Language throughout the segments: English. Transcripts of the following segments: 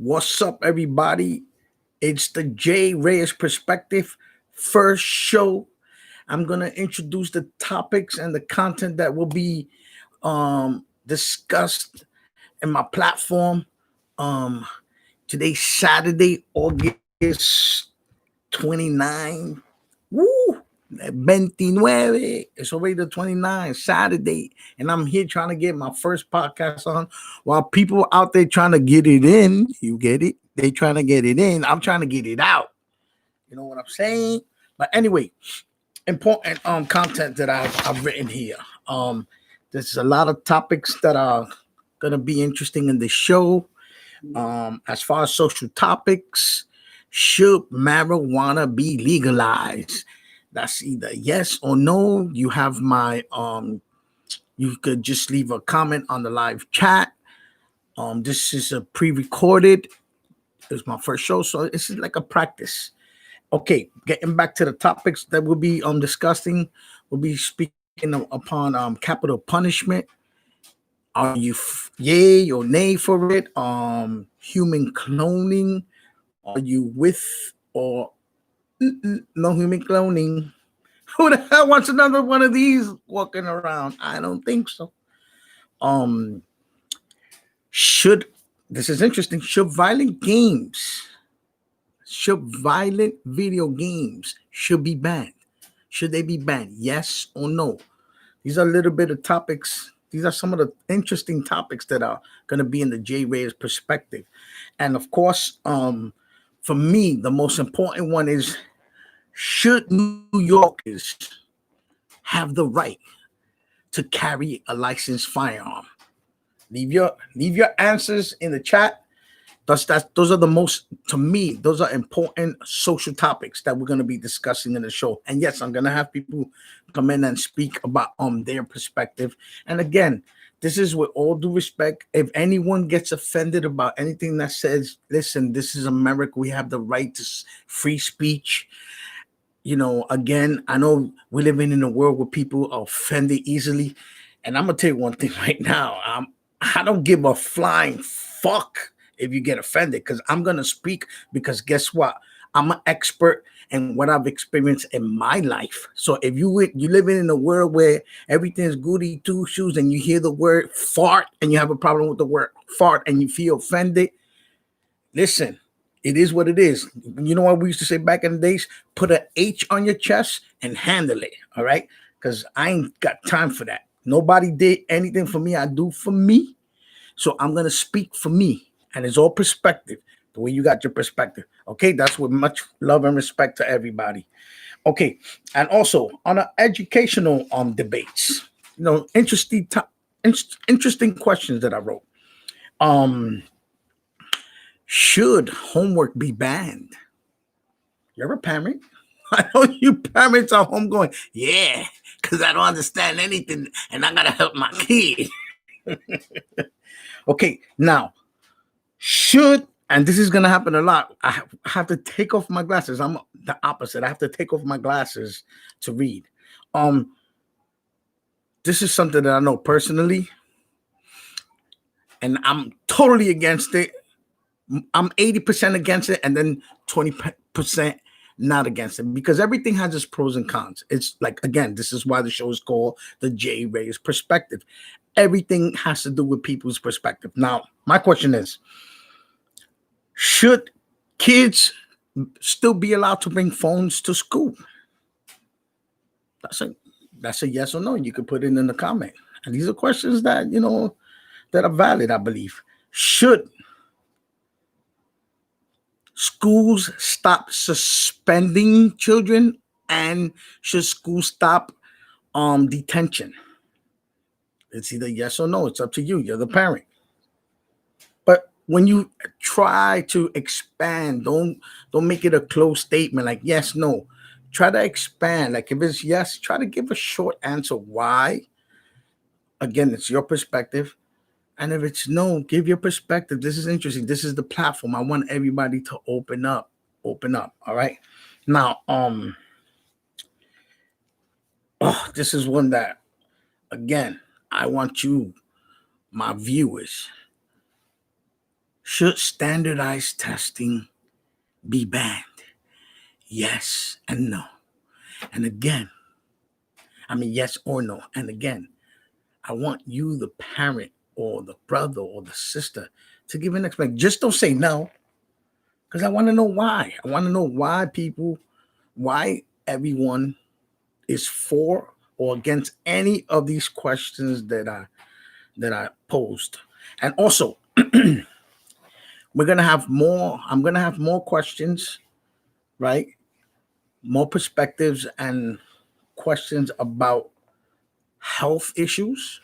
What's up, everybody? It's the Jay Reyes Perspective first show. I'm gonna introduce the topics and the content that will be discussed in my platform. Um, Today's Saturday, August 29. Woo! 29. It's already the 29th, Saturday. And I'm here trying to get my first podcast on while people out there trying to get it in. You get it? They trying to get it in. I'm trying to get it out. You know what I'm saying? But anyway, important content that I've written here. There's a lot of topics that are gonna be interesting in the show. As far as social topics, should marijuana be legalized? That's either yes or no. You have my you could just leave a comment on the live chat. This is a pre-recorded. It's my first show, so this is like a practice. Okay, getting back to the topics that we'll be discussing. We'll be speaking upon capital punishment. Are you yay or nay for it? Human cloning. Are you with or no human cloning? Who the hell wants another one of these walking around? I don't think so. Um, should this is interesting? Should violent video games should be banned? Should they be banned? Yes or no? These are a little bit of topics. These are some of the interesting topics that are going to be in the Jay Reyes Perspective. And of course, for me, the most important one is, should New Yorkers have the right to carry a licensed firearm? Leave your answers in the chat. Those are the most, to me, those are important social topics that we're going to be discussing in the show. And yes, I'm going to have people come in and speak about their perspective. And again, this is with all due respect. If anyone gets offended about anything that says, listen, this is America, we have the right to free speech. Again, I know we're living in a world where people are offended easily. And I'm going to tell you one thing right now. I don't give a flying fuck if you get offended, because I'm going to speak, because guess what? I'm an expert in what I've experienced in my life. So if you living in a world where everything's goody two shoes and you hear the word fart and you have a problem with the word fart and you feel offended, listen, it is what it is. You know what we used to say back in the days? Put an H on your chest and handle it. All right? Because I ain't got time for that. Nobody did anything for me. I do for me. So I'm going to speak for me. And it's all perspective, the way you got your perspective. Okay, that's with much love and respect to everybody. Okay, and also on our educational debates, interesting questions that I wrote. Should homework be banned? You're a parent. I know you parents are home going, yeah, because I don't understand anything and I gotta help my kid. Okay, now, should, and this is going to happen a lot, I have to take off my glasses. I'm the opposite. I have to take off my glasses to read. This is something that I know personally, and I'm totally against it. I'm 80% against it, and then 20% not against it, because everything has its pros and cons. It's like, again, this is why the show is called the Jay Reyes Perspective. Everything has to do with people's perspective. Now, my question is, should kids still be allowed to bring phones to school? That's a yes or no. You could put it in the comment. And these are questions that, that are valid, I believe. Should schools stop suspending children, and should schools stop detention? It's either yes or no. It's up to you. You're the parent. But when you try to expand, don't make it a closed statement like yes, no. Try to expand. Like if it's yes, try to give a short answer why. Again, it's your perspective. And if it's no, give your perspective. This is interesting. This is the platform. I want everybody to open up. Open up. All right. Now, this is one that, again, I want you, my viewers. Should standardized testing be banned? Yes and no. And again, yes or no. And again, I want you, the parent or the brother or the sister, to give an explanation. Just don't say no, because I want to know why. I want to know why everyone is for or against any of these questions that I posed. And also, we're gonna have more. I'm gonna have more questions, right? More perspectives and questions about health issues,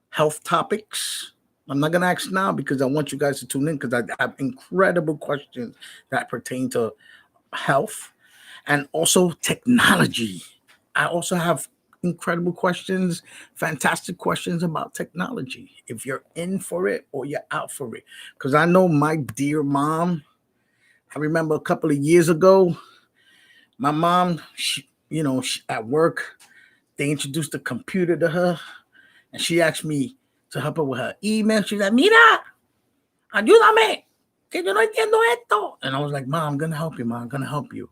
health topics. I'm not gonna ask now because I want you guys to tune in because I have incredible questions that pertain to health and also technology. I also have incredible questions, fantastic questions about technology. If you're in for it or you're out for it, because I know my dear mom. I remember a couple of years ago, my mom, at work, they introduced the computer to her, and she asked me to help her with her email. She's like, "Mira, ayúdame, que yo no entiendo esto." And I was like, "Mom, I'm gonna help you, Mom. I'm gonna help you."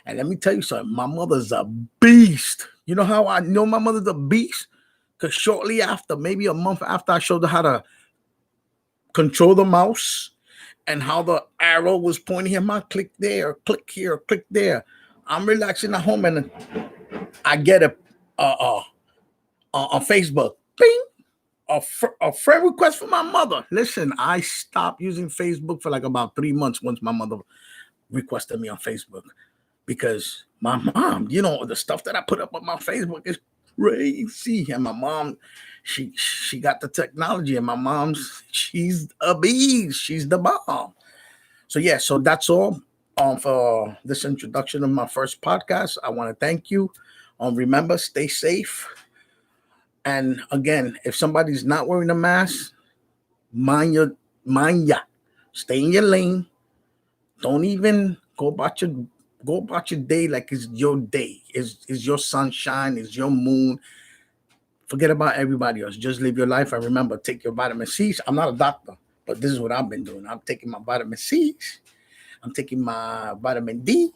And let me tell you something, my mother's a beast. You know how I know my mother's a beast? Because shortly after, maybe a month after I showed her how to control the mouse and how the arrow was pointing him out, click there, click here, click there. I'm relaxing at home and I get on Facebook, bing, a friend request from my mother. Listen, I stopped using Facebook for like about 3 months once my mother requested me on Facebook. Because my mom, the stuff that I put up on my Facebook is crazy. And my mom, she got the technology, and my mom's she's a beast. She's the bomb. So yeah, so that's all for this introduction of my first podcast. I want to thank you. Remember, stay safe. And again, if somebody's not wearing a mask, mind ya. Stay in your lane. Don't even go about your day like it's your day. Is your sunshine, is your moon. Forget about everybody else. Just live your life. And remember, take your vitamin C's. I'm not a doctor, but this is what I've been doing. I'm taking my vitamin C's, I'm taking my vitamin D,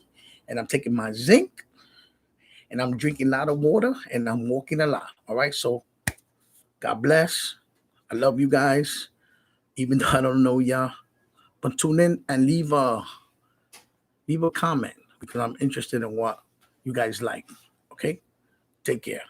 and I'm taking my zinc, and I'm drinking a lot of water, and I'm walking a lot. All right. So God bless. I love you guys, even though I don't know y'all. But tune in and leave a comment because I'm interested in what you guys like. Okay? Take care.